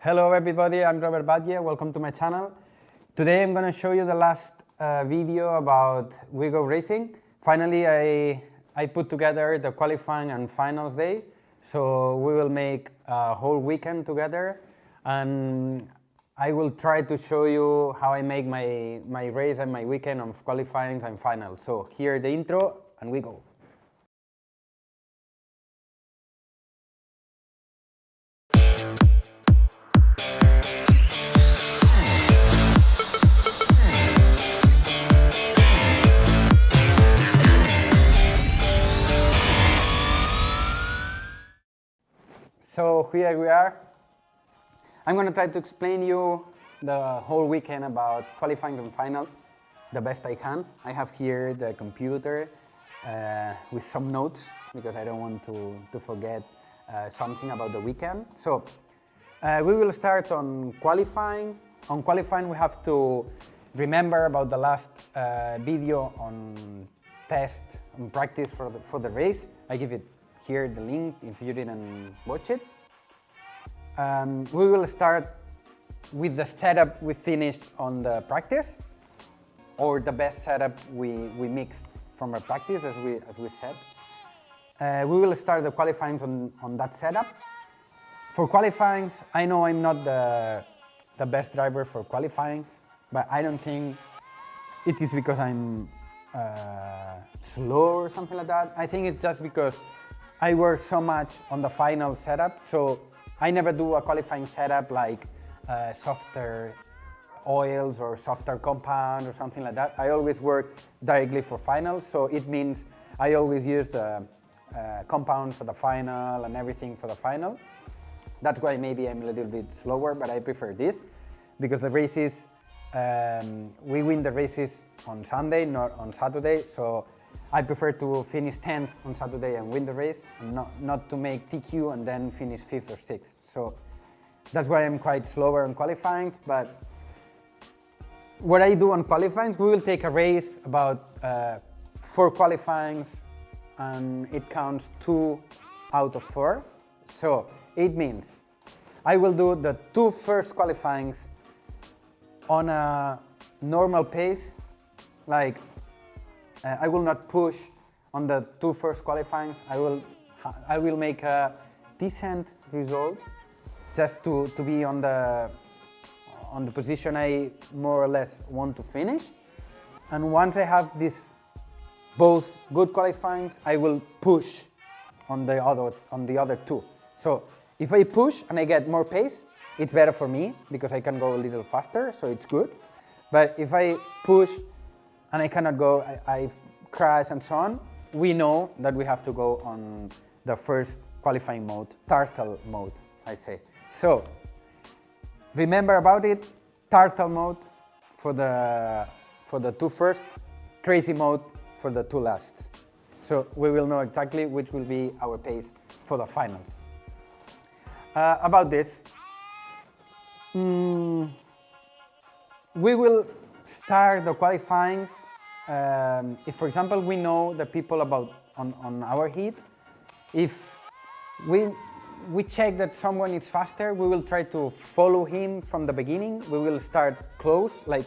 Hello everybody, I'm Batlle. Welcome to my channel. Today I'm going to show you the last video about We Go Racing. Finally I put together the qualifying and finals day, so we will make a whole weekend together, and I will try to show you how I make my race and my weekend of qualifying and finals. So here the intro and we go. So here we are. I'm going to try to explain you the whole weekend about qualifying and final the best I can. I have here the computer with some notes because I don't want to forget something about the weekend. So we will start on qualifying. On qualifying we have to remember about the last video on test and practice for the race. I give it here the link if you didn't watch it. We will start with the setup we finished on the practice, or the best setup we mixed from our practice, as we said. We will start the qualifying on that setup. For qualifying, I know I'm not the best driver for qualifying, but I don't think it is because I'm slow or something like that. I think it's just because I work so much on the final setup, so I never do a qualifying setup like softer oils or softer compound or something like that. I always work directly for finals, so it means I always use the compound for the final and everything for the final. That's why maybe I'm a little bit slower, but I prefer this because the races, we win the races on Sunday, not on Saturday, so I prefer to finish 10th on Saturday and win the race, and not to make TQ and then finish 5th or 6th. So that's why I'm quite slower on qualifying. But what I do on qualifying, we will take a race about 4 qualifying, and it counts 2 out of 4. So it means I will do the 2 first qualifying on a normal pace, like I will not push on the 2 first qualifying. I will make a decent result just to be on the position I more or less want to finish. And once I have this both good qualifying, I will push on the other 2. So if I push and I get more pace, it's better for me because I can go a little faster, so it's good. But if I push and I cannot go, I crash and so on, we know that we have to go on the first qualifying mode, turtle mode, I say. So remember about it, turtle mode for the 2 first, crazy mode for the 2 last. So we will know exactly which will be our pace for the finals. About this, we will start the qualifying. If, for example, we know the people on our heat, if we check that someone is faster, we will try to follow him from the beginning. We will start close, I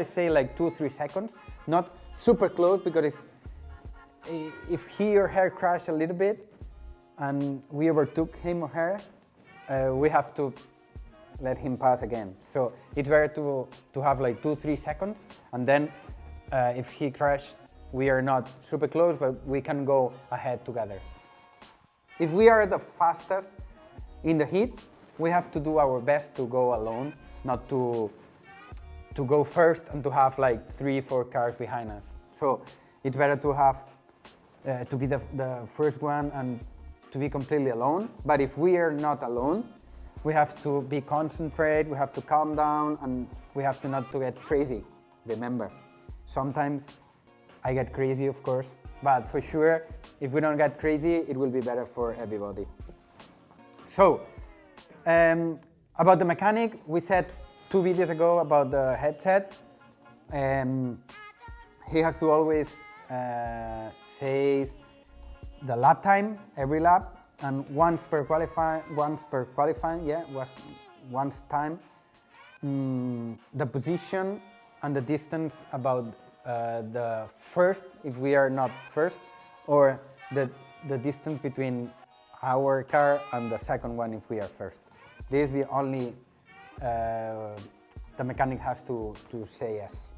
say like 2-3 seconds, not super close, because if he or her crash a little bit and we overtook him or her, we have to let him pass again. So it's better to have like 2-3 seconds, and then if he crashes, we are not super close, but we can go ahead together. If we are the fastest in the heat, we have to do our best to go alone, not to go first and to have like 3-4 cars behind us. So it's better to have to be the first one and to be completely alone. But if we are not alone, we have to be concentrated, we have to calm down, and we have to not to get crazy. Remember, sometimes I get crazy, of course, but for sure, if we don't get crazy, it will be better for everybody. So, about the mechanic, we said 2 videos ago about the headset. He has to always say the lap time every lap, and once per qualifying, once time, the position and the distance about the first, if we are not first, or the distance between our car and the second one if we are first. This is the only the mechanic has to say yes.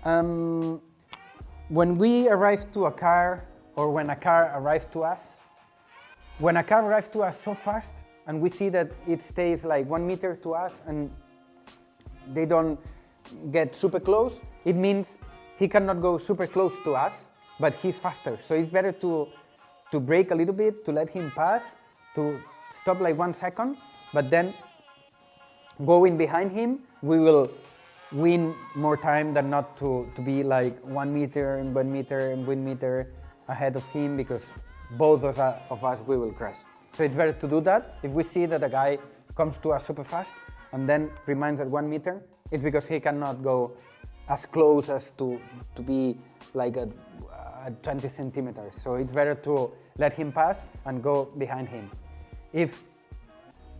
When we arrive to a car, or when a car arrives to us, when a car arrives to us so fast and we see that it stays like 1 meter to us and they don't get super close, it means he cannot go super close to us, but he's faster. So it's better to brake a little bit, to let him pass, to stop like 1 second, but then going behind him, we will win more time than not to be like 1 meter and 1 meter and 1 meter ahead of him, because both of us we will crash. So it's better to do that. If we see that a guy comes to us super fast and then remains at 1 meter, it's because he cannot go as close as to be like at 20 centimeters. So it's better to let him pass and go behind him. If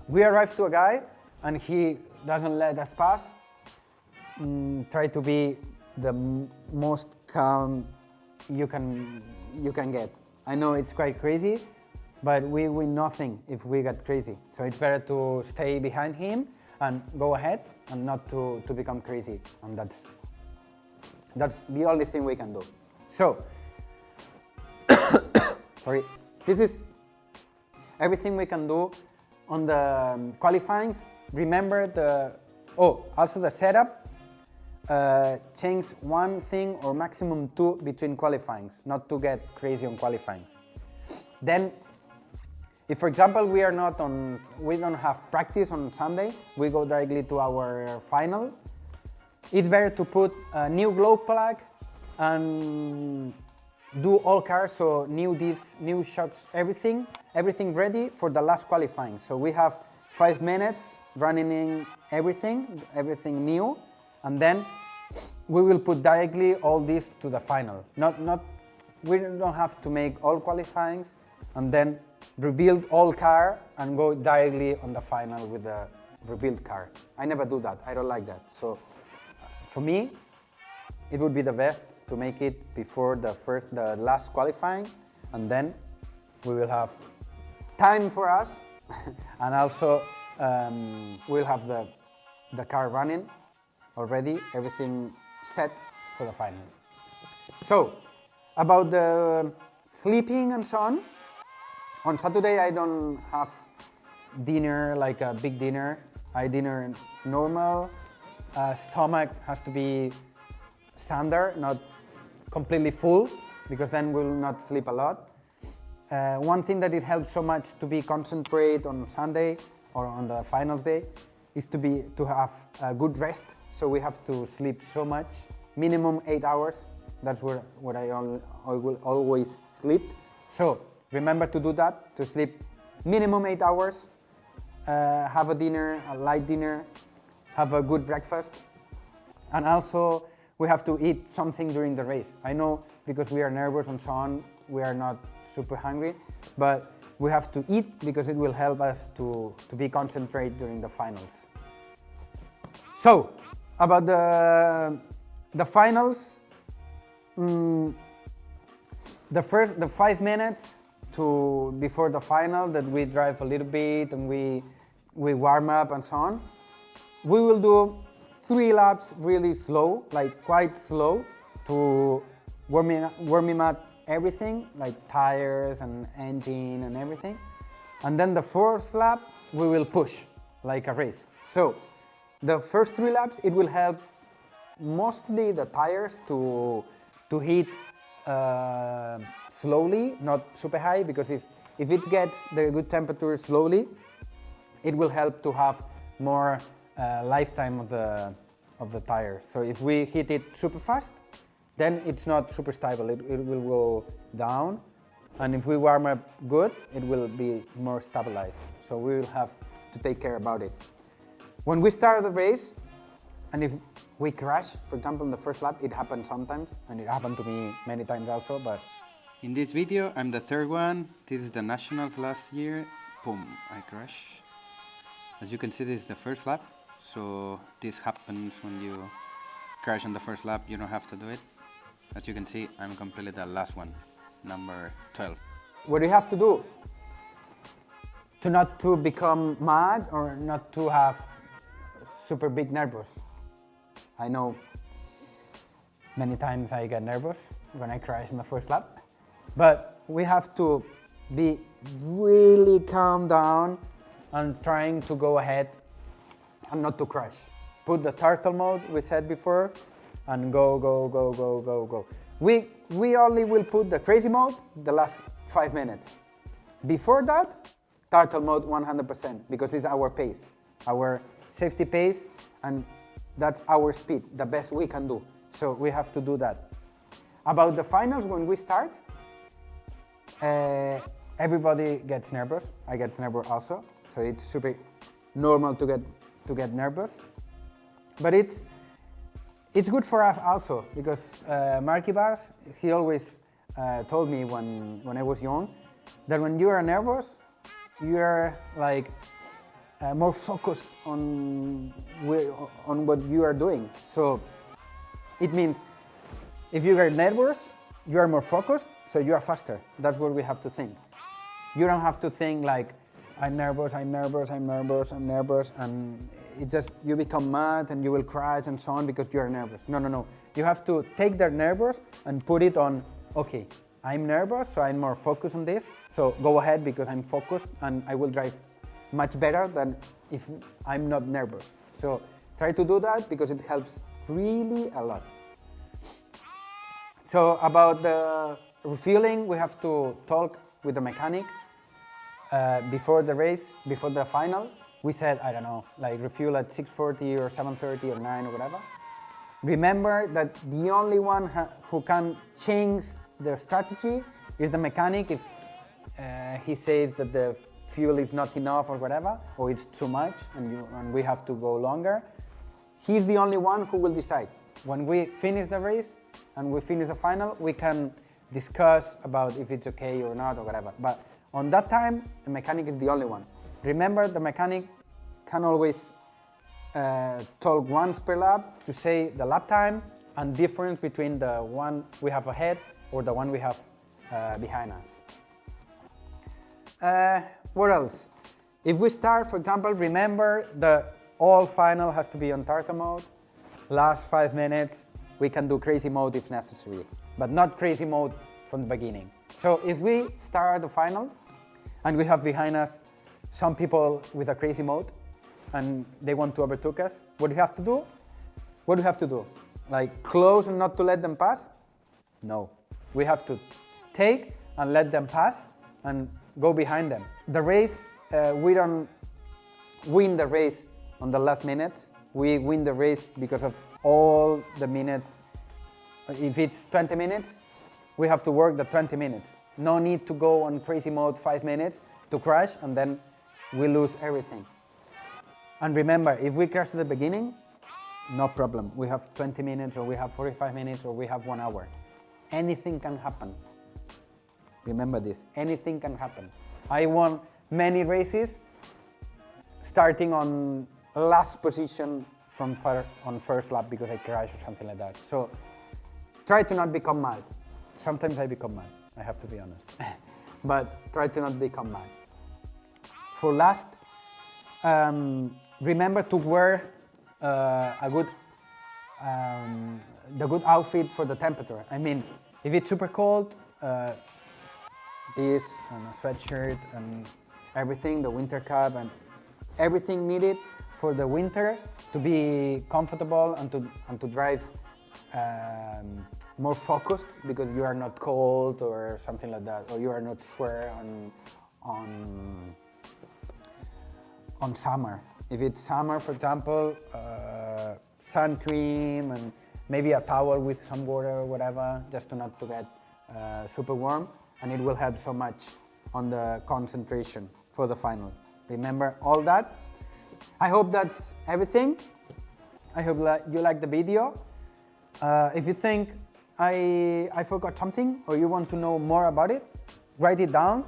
we arrive to a guy and he doesn't let us pass, try to be the most calm you can get. I know it's quite crazy, but we win nothing if we get crazy. So it's better to stay behind him and go ahead and not to become crazy. And that's the only thing we can do. So, sorry, this is everything we can do on the qualifyings. Remember also the setup. Change 1 thing or maximum 2 between qualifyings, not to get crazy on qualifyings. Then, if for example we don't have practice on Sunday, we go directly to our final. It's better to put a new glow plug and do all cars, so new diffs, new shocks, everything ready for the last qualifying. So we have 5 minutes running in everything new, and then we will put directly all this to the final. We don't have to make all qualifyings and then rebuild all car and go directly on the final with the rebuild car. I never do that. I don't like that. So for me, it would be the best to make it before the last qualifying, and then we will have time for us and also we'll have the car running already, everything set for the final. So, about the sleeping and so on Saturday I don't have dinner, like a big dinner. I dinner normal. Stomach has to be standard, not completely full, because then we'll not sleep a lot. One thing that it helps so much to be concentrate on Sunday or on the finals day is to have a good rest. So we have to sleep so much, minimum 8 hours. That's what I will always sleep. So remember to do that, to sleep minimum 8 hours, have a dinner, a light dinner, have a good breakfast, and also we have to eat something during the race. I know because we are nervous and so on, we are not super hungry, but we have to eat because it will help us to be concentrated during the finals. So, about the finals, the 5 minutes before the final that we drive a little bit and we warm up and so on, we will do 3 laps really slow, like quite slow, to warming up everything, like tires and engine and everything. And then the 4th lap, we will push like a race. So the first 3 laps, it will help mostly the tires to hit slowly, not super high, because if it gets the good temperature slowly, it will help to have more lifetime of the tire. So if we hit it super fast, then it's not super stable, it will go down. And if we warm up good, it will be more stabilized. So we will have to take care about it. When we start the race, and if we crash, for example, in the first lap, it happens sometimes, and it happened to me many times also, but in this video, I'm the 3rd one. This is the Nationals last year. Boom, I crash. As you can see, this is the first lap. So this happens when you crash on the first lap. You don't have to do it. As you can see, I'm completely the last one, number 12. What do you have to do to not to become mad or not to have super big nervous? I know many times I get nervous when I crash in the first lap, but we have to be really calm down and trying to go ahead and not to crash. Put the turtle mode we said before and go, go, go, go, go, go. We only will put the crazy mode the last 5 minutes. Before that, turtle mode 100% because it's our pace, our safety pace, and that's our speed, the best we can do. So we have to do that. About the finals, when we start, everybody gets nervous. I get nervous also, so it's super normal to get nervous. But it's good for us also because Marky Bars, he always told me when I was young that when you are nervous, you are like more focused on what you are doing. So it means if you get nervous, you are more focused, so you are faster. That's what we have to think. You don't have to think like, I'm nervous, I'm nervous, I'm nervous, I'm nervous, and it just, you become mad and you will crash and so on because you are nervous. No, no, no. You have to take that nervous and put it on, okay, I'm nervous, so I'm more focused on this, so go ahead because I'm focused and I will drive much better than if I'm not nervous. So try to do that because it helps really a lot. So about the refueling, we have to talk with the mechanic before the race, before the final. We said, I don't know, like refuel at 6:40 or 7:30 or 9 or whatever. Remember that the only one who can change the strategy is the mechanic if he says that the fuel is not enough or whatever, or it's too much and we have to go longer. He's the only one who will decide. When we finish the race and we finish the final, we can discuss about if it's okay or not or whatever. But on that time, the mechanic is the only one. Remember, the mechanic can always talk once per lap to say the lap time and difference between the one we have ahead or the one we have behind us. What else? If we start, for example, remember the all final has to be on turtle mode. Last 5 minutes, we can do crazy mode if necessary, but not crazy mode from the beginning. So if we start the final and we have behind us some people with a crazy mode and they want to overtake us, what do you have to do? What do you have to do? Like close and not to let them pass? No. We have to take and let them pass and go behind them. The race, we don't win the race on the last minutes. We win the race because of all the minutes. If it's 20 minutes, we have to work the 20 minutes. No need to go on crazy mode 5 minutes to crash and then we lose everything. And remember, if we crash at the beginning, no problem. We have 20 minutes or we have 45 minutes or we have 1 hour. Anything can happen. Remember this, anything can happen. I won many races starting on last position on first lap because I crashed or something like that. So try to not become mad. Sometimes I become mad, I have to be honest. But try to not become mad. For last, remember to wear the good outfit for the temperature. I mean, if it's super cold, this and a sweatshirt and everything, the winter cap and everything needed for the winter to be comfortable and to drive more focused because you are not cold or something like that, or you are not sweat on summer. If it's summer, for example, sun cream and maybe a towel with some water or whatever, just to not to get super warm, and it will help so much on the concentration for the final. Remember all that. I hope that's everything. I hope you like the video. If you think I forgot something or you want to know more about it, write it down.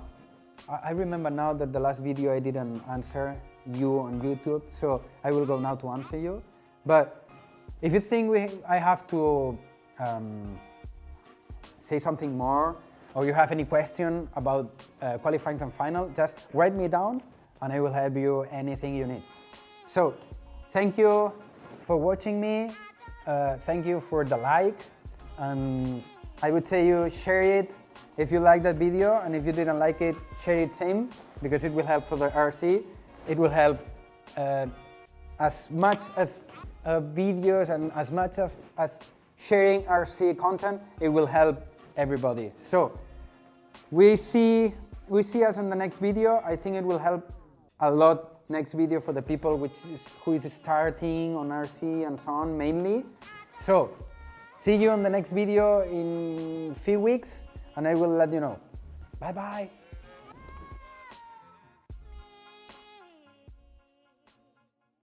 I remember now that the last video I didn't answer you on YouTube, so I will go now to answer you. But if you think I have to say something more, or you have any question about qualifying and final, just write me down and I will help you anything you need. So thank you for watching me. Thank you for the like, and I would say you share it if you like that video, and if you didn't like it, share it same, because it will help for the RC. It will help as much as videos and as much as sharing RC content, it will help everybody. So we see us in the next video. I think it will help a lot next video for the people who is starting on RC and so on mainly. So see you on the next video in a few weeks, and I will let you know. Bye bye.